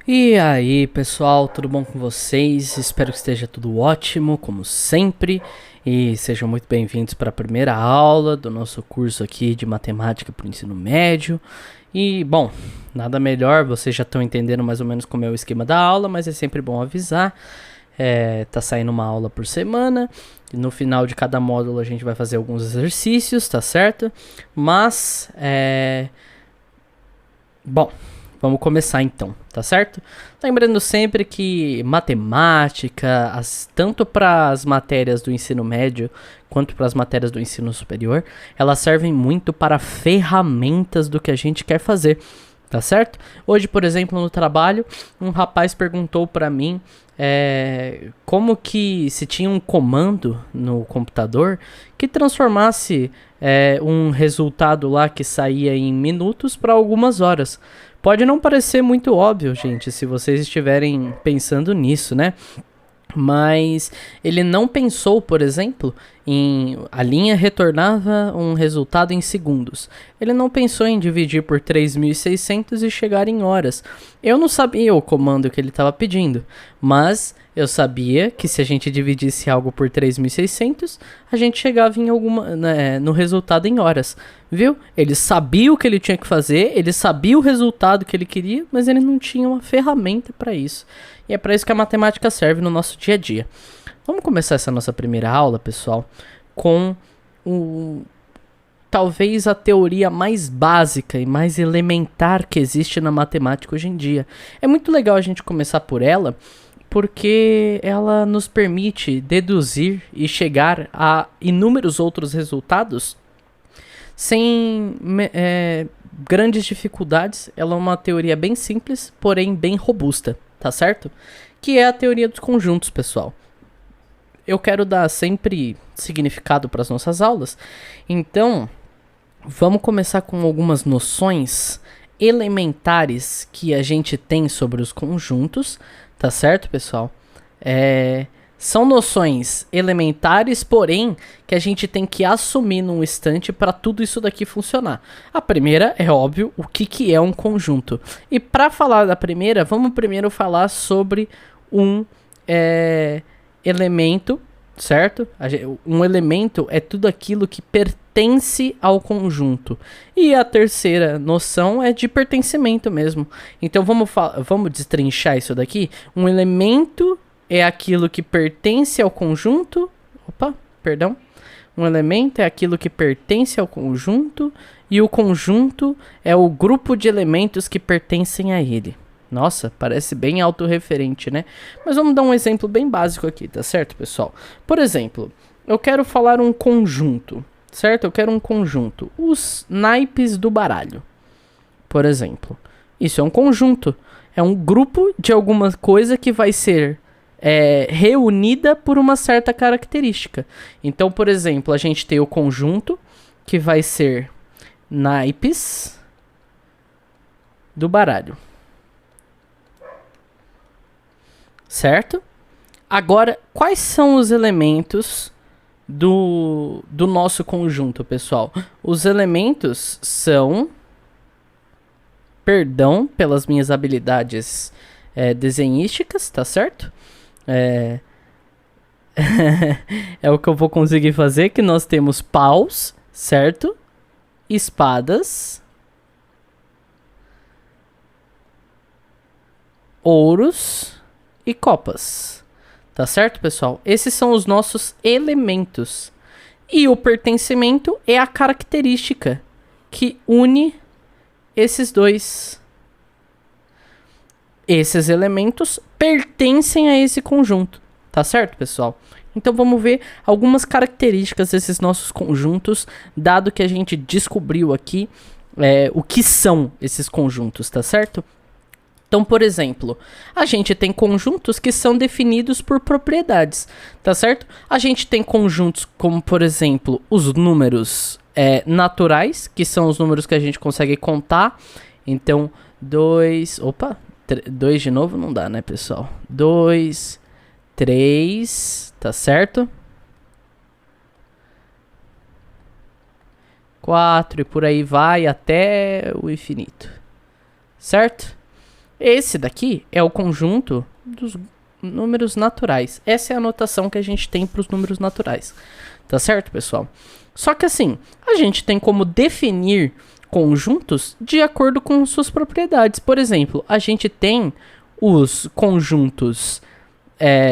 E aí, pessoal, tudo bom com vocês? Espero que esteja tudo ótimo, como sempre, e sejam muito bem-vindos para a primeira aula do nosso curso aqui de matemática para o ensino médio. E, bom, nada melhor, vocês já estão entendendo mais ou menos como é o esquema da aula, mas é sempre bom avisar. Tá saindo uma aula por semana, e no final de cada módulo a gente vai fazer alguns exercícios, tá certo? Mas, bom, vamos começar então, tá certo? Lembrando sempre que matemática, tanto para as matérias do ensino médio quanto para as matérias do ensino superior, elas servem muito para ferramentas do que a gente quer fazer, tá certo? Hoje, por exemplo, no trabalho, um rapaz perguntou para mim como que se tinha um comando no computador que transformasse um resultado lá que saía em minutos para algumas horas. Pode não parecer muito óbvio, gente, se vocês estiverem pensando nisso, né? Mas ele não pensou, por exemplo, em a linha retornava um resultado em segundos. Ele não pensou em dividir por 3.600 e chegar em horas. Eu não sabia o comando que ele estava pedindo, mas eu sabia que se a gente dividisse algo por 3.600, a gente chegava em no resultado em horas. Viu? Ele sabia o que ele tinha que fazer, ele sabia o resultado que ele queria, mas ele não tinha uma ferramenta para isso. E é para isso que a matemática serve no nosso dia a dia. Vamos começar essa nossa primeira aula, pessoal, com talvez a teoria mais básica e mais elementar que existe na matemática hoje em dia. É muito legal a gente começar por ela, porque ela nos permite deduzir e chegar a inúmeros outros resultados sem grandes dificuldades. Ela é uma teoria bem simples, porém bem robusta, tá certo? Que é a teoria dos conjuntos, pessoal. Eu quero dar sempre significado para as nossas aulas, então vamos começar com algumas noções elementares que a gente tem sobre os conjuntos, tá certo, pessoal? São noções elementares, porém, que a gente tem que assumir num instante para tudo isso daqui funcionar. A primeira é óbvio o que é um conjunto. E para falar da primeira, vamos primeiro falar sobre um elemento, certo? Um elemento é tudo aquilo que pertence ao conjunto. E a terceira noção é de pertencimento mesmo. Então vamos destrinchar isso daqui. Um elemento é aquilo que pertence ao conjunto. Opa, perdão. Um elemento é aquilo que pertence ao conjunto. E o conjunto é o grupo de elementos que pertencem a ele. Nossa, parece bem autorreferente, né? Mas vamos dar um exemplo bem básico aqui, tá certo, pessoal? Por exemplo, eu quero falar um conjunto, certo? Eu quero um conjunto. Os naipes do baralho, por exemplo. Isso é um conjunto. É um grupo de alguma coisa que vai ser reunida por uma certa característica. Então, por exemplo, a gente tem o conjunto que vai ser naipes do baralho. Certo? Agora, quais são os elementos do nosso conjunto, pessoal? Os elementos são... Perdão pelas minhas habilidades desenhísticas, tá certo? É o que eu vou conseguir fazer, que nós temos paus, certo? Espadas, ouros e copas. Tá certo, pessoal? Esses são os nossos elementos. E o pertencimento é a característica que une esses dois. Esses elementos pertencem a esse conjunto. Tá certo, pessoal? Então vamos ver algumas características desses nossos conjuntos, dado que a gente descobriu aqui o que são esses conjuntos, tá certo? Então, por exemplo, a gente tem conjuntos que são definidos por propriedades, tá certo? A gente tem conjuntos como, por exemplo, os números naturais, que são os números que a gente consegue contar. Então, 2... Opa, 2 de novo não dá, né, pessoal? 2, 3, tá certo? 4 e por aí vai até o infinito, certo? Esse daqui é o conjunto dos números naturais. Essa é a notação que a gente tem para os números naturais. Tá certo, pessoal? Só que assim, a gente tem como definir conjuntos de acordo com suas propriedades. Por exemplo, a gente tem os conjuntos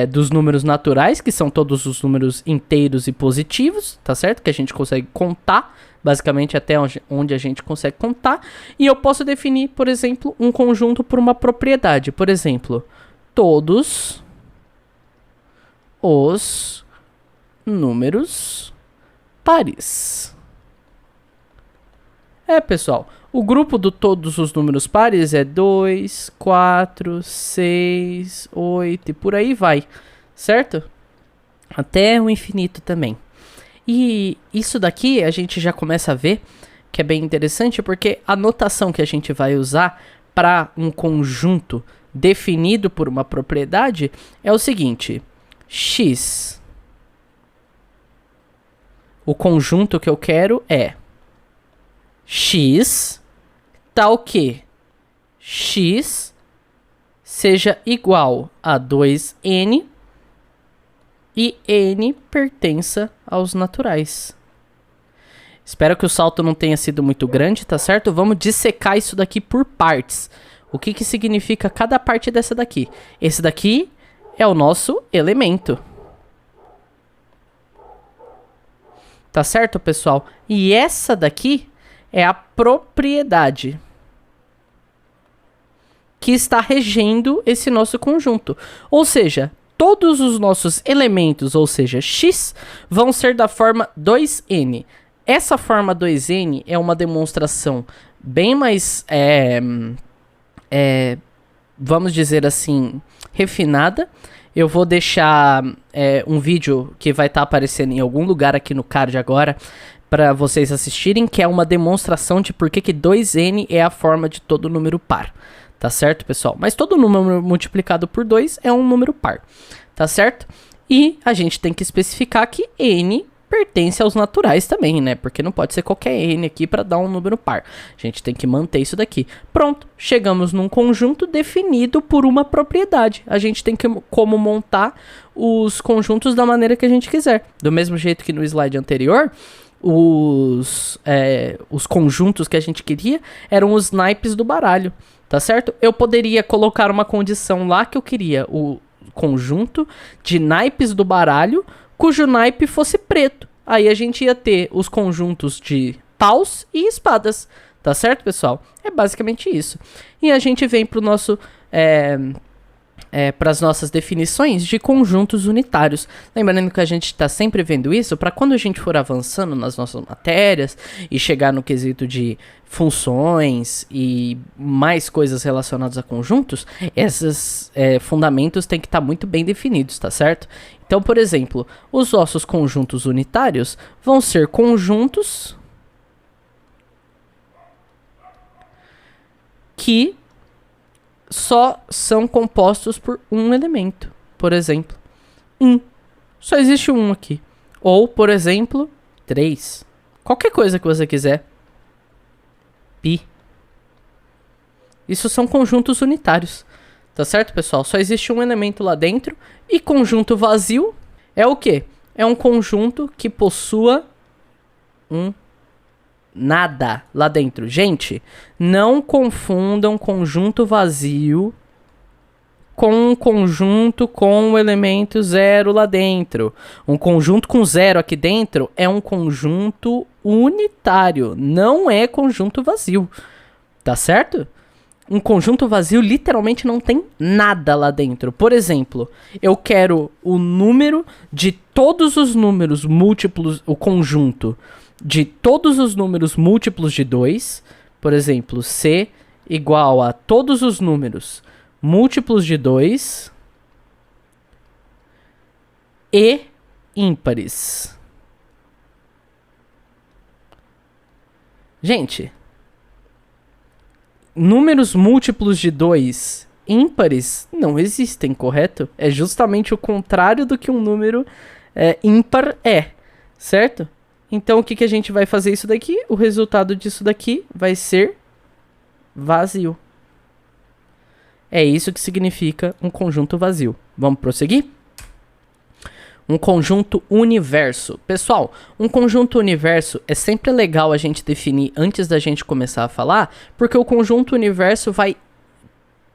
dos números naturais, que são todos os números inteiros e positivos, tá certo? Que a gente consegue contar, basicamente até onde a gente consegue contar. E eu posso definir, por exemplo, um conjunto por uma propriedade. Por exemplo, todos os números pares. Pessoal, o grupo de todos os números pares é 2, 4, 6, 8 e por aí vai, certo? Até o infinito também. E isso daqui a gente já começa a ver que é bem interessante, porque a notação que a gente vai usar para um conjunto definido por uma propriedade é o seguinte: x. O conjunto que eu quero é x tal que x seja igual a 2n e n pertença aos naturais. Espero que o salto não tenha sido muito grande, tá certo? Vamos dissecar isso daqui por partes. O que que significa cada parte dessa daqui? Esse daqui é o nosso elemento. Tá certo, pessoal? E essa daqui é a propriedade que está regendo esse nosso conjunto. Ou seja, todos os nossos elementos, ou seja, x, vão ser da forma 2n. Essa forma 2n é uma demonstração bem mais, vamos dizer assim, refinada. Eu vou deixar um vídeo que vai estar aparecendo em algum lugar aqui no card agora, para vocês assistirem, que é uma demonstração de por que 2n é a forma de todo número par. Tá certo, pessoal? Mas todo número multiplicado por 2 é um número par. Tá certo? E a gente tem que especificar que n pertence aos naturais também, né? Porque não pode ser qualquer n aqui para dar um número par. A gente tem que manter isso daqui. Pronto, chegamos num conjunto definido por uma propriedade. A gente tem como montar os conjuntos da maneira que a gente quiser. Do mesmo jeito que no slide anterior, os conjuntos que a gente queria eram os naipes do baralho, tá certo? Eu poderia colocar uma condição lá que eu queria o conjunto de naipes do baralho cujo naipe fosse preto. Aí a gente ia ter os conjuntos de paus e espadas, tá certo, pessoal? É basicamente isso. E a gente vem pro nosso para as nossas definições de conjuntos unitários. Lembrando que a gente está sempre vendo isso para quando a gente for avançando nas nossas matérias e chegar no quesito de funções e mais coisas relacionadas a conjuntos, esses fundamentos têm que estar muito bem definidos, tá certo? Então, por exemplo, os nossos conjuntos unitários vão ser conjuntos que só são compostos por um elemento. Por exemplo, 1. Só existe um aqui. Ou, por exemplo, 3. Qualquer coisa que você quiser. Pi. Isso são conjuntos unitários. Tá certo, pessoal? Só existe um elemento lá dentro. E conjunto vazio é o quê? É um conjunto que possua um nada lá dentro. Gente, não confundam conjunto vazio com um conjunto com o elemento zero lá dentro. Um conjunto com zero aqui dentro é um conjunto unitário, não é conjunto vazio. Tá certo? Um conjunto vazio literalmente não tem nada lá dentro. Por exemplo, eu quero o número de todos os números múltiplos, o conjunto de todos os números múltiplos de 2, por exemplo, C igual a todos os números múltiplos de 2 e ímpares. Gente, números múltiplos de 2 ímpares não existem, correto? É justamente o contrário do que um número ímpar é, certo? Então, o que a gente vai fazer isso daqui? O resultado disso daqui vai ser vazio. É isso que significa um conjunto vazio. Vamos prosseguir? Um conjunto universo. Pessoal, um conjunto universo é sempre legal a gente definir antes da gente começar a falar, porque o conjunto universo vai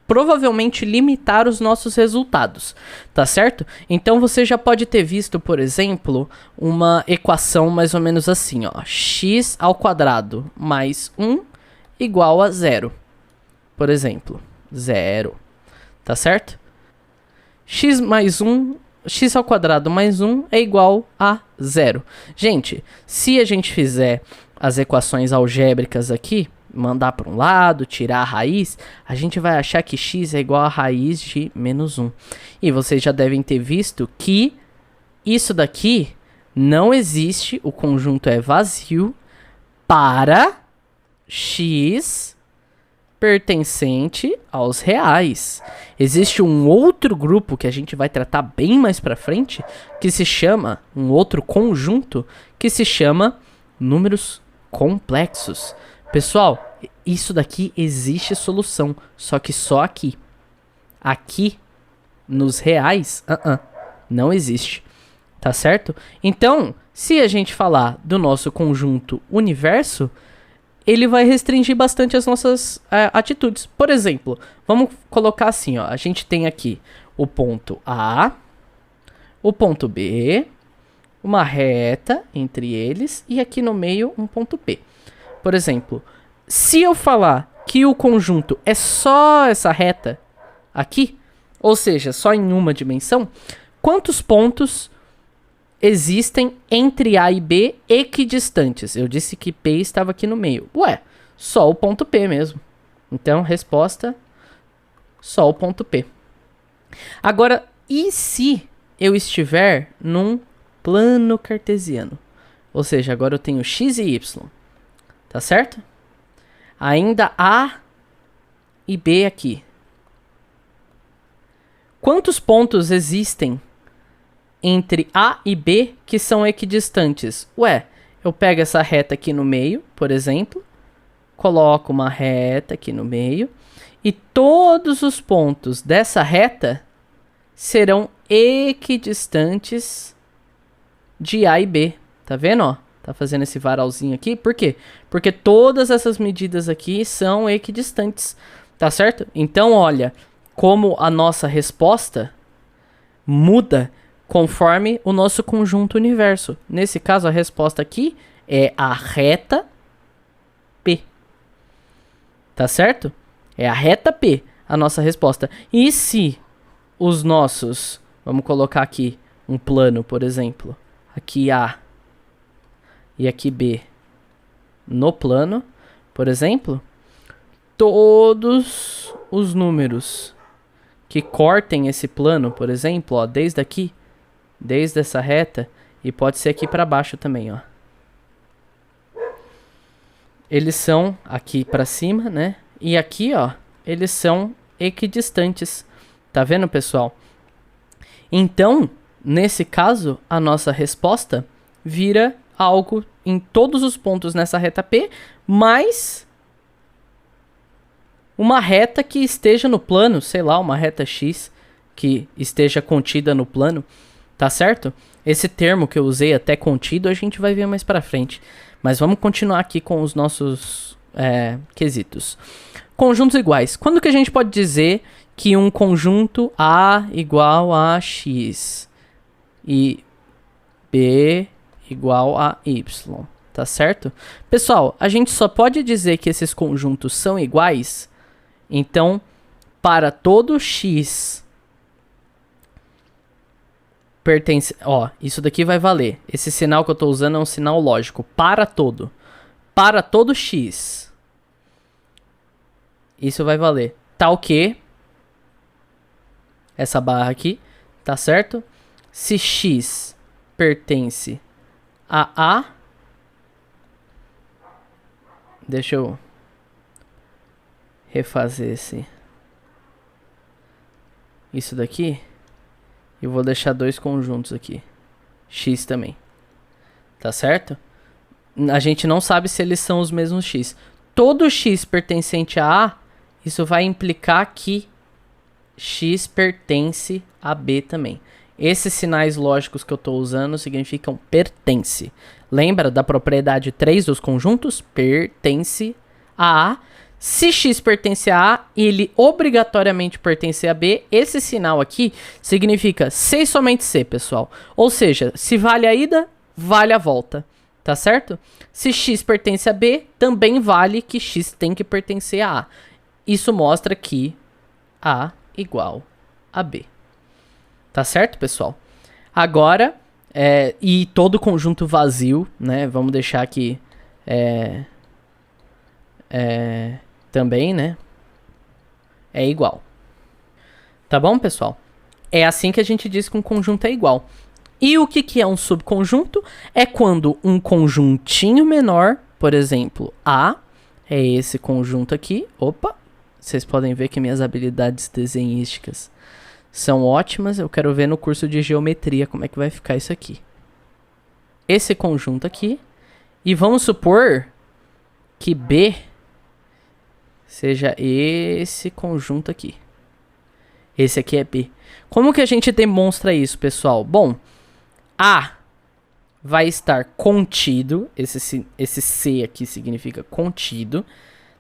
provavelmente limitar os nossos resultados, tá certo? Então você já pode ter visto, por exemplo, uma equação mais ou menos assim, ó, x ao quadrado mais 1 igual a 0, por exemplo, 0, tá certo? X mais 1, x ao quadrado mais 1 é igual a 0. Gente, se a gente fizer as equações algébricas aqui, mandar para um lado, tirar a raiz, a gente vai achar que x é igual a raiz de menos 1. E vocês já devem ter visto que isso daqui não existe, o conjunto é vazio, para x pertencente aos reais. Existe um outro grupo que a gente vai tratar bem mais pra frente, que se chama, um outro conjunto, que se chama números complexos. Pessoal, isso daqui existe solução, só que só aqui. Aqui, nos reais, não existe, tá certo? Então, se a gente falar do nosso conjunto universo, ele vai restringir bastante as nossas atitudes. Por exemplo, vamos colocar assim, ó, a gente tem aqui o ponto A, o ponto B, uma reta entre eles e aqui no meio um ponto P. Por exemplo, se eu falar que o conjunto é só essa reta aqui, ou seja, só em uma dimensão, quantos pontos existem entre A e B equidistantes? Eu disse que P estava aqui no meio. Ué, só o ponto P mesmo. Então, resposta, só o ponto P. Agora, e se eu estiver num plano cartesiano? Ou seja, agora eu tenho x e y. Tá certo? Ainda A e B aqui. Quantos pontos existem entre A e B que são equidistantes? Ué, eu pego essa reta aqui no meio, por exemplo, coloco uma reta aqui no meio, e todos os pontos dessa reta serão equidistantes de A e B. Tá vendo, ó? Tá fazendo esse varalzinho aqui. Por quê? Porque todas essas medidas aqui são equidistantes. Tá certo? Então, olha, como a nossa resposta muda conforme o nosso conjunto universo. Nesse caso, a resposta aqui é a reta P. Tá certo? É a reta P, a nossa resposta. E se os nossos... Vamos colocar aqui um plano, por exemplo. Aqui A e aqui B no plano, por exemplo, todos os números que cortem esse plano, por exemplo, ó, desde aqui, desde essa reta, e pode ser aqui para baixo também, ó. Eles são aqui para cima, né? E aqui, ó, eles são equidistantes. Tá vendo, pessoal? Então, nesse caso, a nossa resposta vira algo em todos os pontos nessa reta P, mais uma reta que esteja no plano, sei lá, uma reta X que esteja contida no plano, tá certo? Esse termo que eu usei, até contido, a gente vai ver mais pra frente. Mas vamos continuar aqui com os nossos quesitos. Conjuntos iguais. Quando que a gente pode dizer que um conjunto A igual a X e B igual a Y, tá certo? Pessoal, a gente só pode dizer que esses conjuntos são iguais, então, para todo X pertence... Ó, isso daqui vai valer. Esse sinal que eu tô usando é um sinal lógico. Para todo. Para todo X. Isso vai valer. Tal que... Essa barra aqui, tá certo? Se X pertence a A, deixa eu refazer isso daqui, e vou deixar dois conjuntos aqui, X também, tá certo? A gente não sabe se eles são os mesmos X. Todo X pertencente a A, isso vai implicar que X pertence a B também. Esses sinais lógicos que eu estou usando significam pertence. Lembra da propriedade 3 dos conjuntos? Pertence a A. Se X pertence a A, ele obrigatoriamente pertence a B. Esse sinal aqui significa C e somente C, pessoal. Ou seja, se vale a ida, vale a volta. Tá certo? Se X pertence a B, também vale que X tem que pertencer a A. Isso mostra que A igual a B. Tá certo, pessoal? Agora, e todo conjunto vazio, né? Vamos deixar aqui também, né? É igual. Tá bom, pessoal? É assim que a gente diz que um conjunto é igual. E o que é um subconjunto? É quando um conjuntinho menor, por exemplo, A, é esse conjunto aqui. Opa! Vocês podem ver que minhas habilidades desenhísticas são ótimas. Eu quero ver no curso de geometria como é que vai ficar isso aqui. Esse conjunto aqui. E vamos supor que B seja esse conjunto aqui. Esse aqui é B. Como que a gente demonstra isso, pessoal? Bom, A vai estar contido. Esse C aqui significa contido.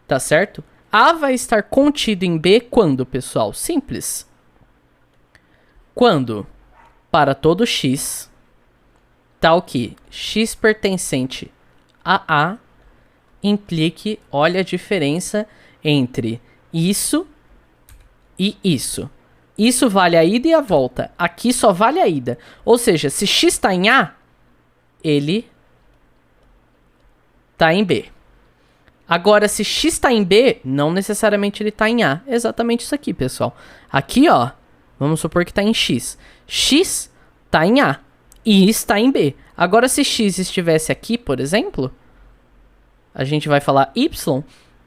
Tá certo? A vai estar contido em B quando, pessoal? Simples. Quando, para todo X, tal que X pertencente a A implique, olha a diferença entre isso e isso. Isso vale a ida e a volta. Aqui só vale a ida. Ou seja, se X está em A, ele está em B. Agora, se X está em B, não necessariamente ele está em A. É exatamente isso aqui, pessoal. Aqui, ó, vamos supor que está em X. X está em A e está em B. Agora, se X estivesse aqui, por exemplo, a gente vai falar Y.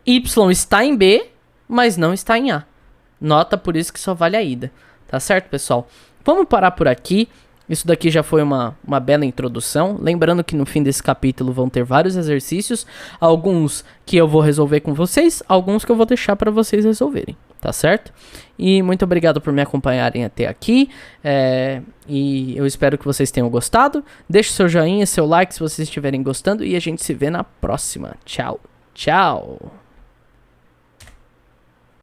Y está em B, mas não está em A. Nota por isso que só vale a ida. Tá certo, pessoal? Vamos parar por aqui. Isso daqui já foi uma bela introdução. Lembrando que no fim desse capítulo vão ter vários exercícios. Alguns que eu vou resolver com vocês. Alguns que eu vou deixar para vocês resolverem. Tá certo? E muito obrigado por me acompanharem até aqui. E eu espero que vocês tenham gostado. Deixe seu joinha, seu like se vocês estiverem gostando. E a gente se vê na próxima. Tchau, tchau.